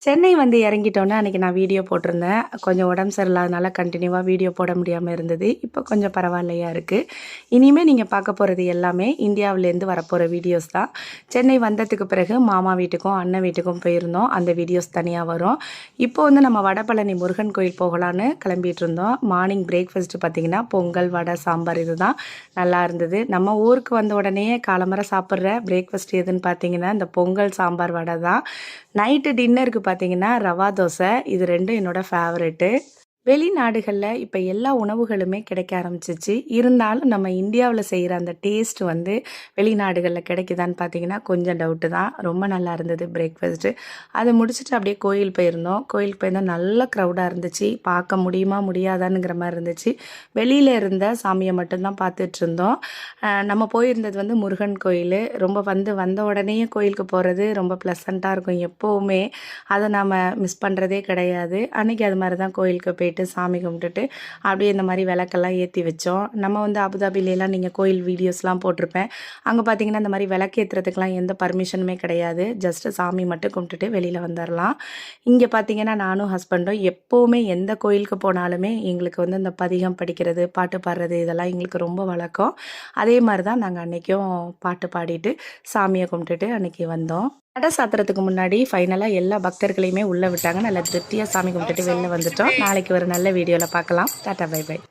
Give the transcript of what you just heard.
சென்னை வந்து இறங்கிட்டோன்னே அன்றைக்கி நான் வீடியோ போட்டிருந்தேன். கொஞ்சம் உடம்பு சரியில்லாதனால கண்டினியூவாக வீடியோ போட முடியாமல் இருந்தது. இப்போ கொஞ்சம் பரவாயில்லையா இருக்குது. இனிமேல் நீங்கள் பார்க்க போகிறது எல்லாமே இந்தியாவிலேருந்து வரப்போகிற வீடியோஸ் தான். சென்னை வந்ததுக்கு பிறகு மாமா வீட்டுக்கும் அண்ணன் வீட்டுக்கும் போயிருந்தோம். அந்த வீடியோஸ் தனியாக வரும். இப்போ வந்து நம்ம வடபழனி முருகன் கோயில் போகலான்னு கிளம்பிட்டு இருந்தோம். மார்னிங் பிரேக்ஃபாஸ்ட்டு பார்த்திங்கன்னா பொங்கல், வடை, சாம்பார் இதுதான் நல்லா இருந்தது. நம்ம ஊருக்கு வந்த உடனே காலம்பரை சாப்பிட்ற பிரேக்ஃபாஸ்ட் எதுன்னு பார்த்தீங்கன்னா இந்த பொங்கல், சாம்பார், வடை தான். நைட்டு டின்னருக்கு பார்த்தீங்கன்னா ரவா தோசை. இது 2ம் என்னோடய ஃபேவரெட்டு. வெளிநாடுகளில் இப்போ எல்லா உணவுகளுமே கிடைக்க ஆரம்பிச்சிச்சு. இருந்தாலும் நம்ம இந்தியாவில் செய்கிற அந்த டேஸ்ட் வந்து வெளிநாடுகளில் கிடைக்குதான்னு பார்த்தீங்கன்னா கொஞ்சம் டவுட்டு தான். ரொம்ப நல்லா இருந்தது பிரேக்ஃபாஸ்ட்டு. அதை முடிச்சுட்டு அப்படியே கோயில் போயிருந்தோம். கோயிலுக்கு போயிருந்தோம். நல்ல க்ரௌடாக இருந்துச்சு. பார்க்க முடியுமா முடியாதானுங்கிற மாதிரி இருந்துச்சு. வெளியில் இருந்த சாமியை மட்டும்தான் பார்த்துட்டு இருந்தோம். நம்ம போயிருந்தது வந்து முருகன் கோயில். ரொம்ப வந்த உடனே கோயிலுக்கு போகிறது ரொம்ப ப்ளசண்ட்டாக இருக்கும் எப்போவுமே. அதை நாம் மிஸ் பண்ணுறதே கிடையாது. அன்றைக்கி அது மாதிரி தான் கோயிலுக்கு போயிட்டு சாமி கும்பிட்டுட்டு அப்படியே இந்த மாதிரி விளக்கெல்லாம் ஏற்றி வச்சோம். நம்ம வந்து அபுதாபிலாம் நீங்கள் கோயில் வீடியோஸ்லாம் போட்டிருப்பேன். அங்கே பார்த்தீங்கன்னா இந்த மாதிரி விளக்கு ஏற்றுறதுக்கெலாம் எந்த பர்மிஷனுமே கிடையாது. ஜஸ்ட்டு சாமி மட்டும் கும்பிட்டுட்டு வெளியில் வந்துடலாம். இங்கே பார்த்தீங்கன்னா நானும் ஹஸ்பண்டும் எப்போவுமே எந்த கோயிலுக்கு போனாலுமே எங்களுக்கு வந்து இந்த பதிகம் படிக்கிறது, பாட்டு பாடுறது இதெல்லாம் எங்களுக்கு ரொம்ப வழக்கம். அதே மாதிரி தான் நாங்கள் அன்றைக்கும் பாட்டு பாடிட்டு சாமியை கும்பிட்டுட்டு அன்றைக்கி வந்தோம். நட சாத்துறதுக்கு முன்னாடி ஃபைனலாக எல்லா பக்தர்களையுமே உள்ளே விட்டாங்க. நல்லா திருப்தியாக சாமி கும்பிட்டுட்டு வெளில வந்துட்டோம். நாளைக்கு ஒரு நல்ல வீடியோவில் பார்க்கலாம். டாட்டா பை பை.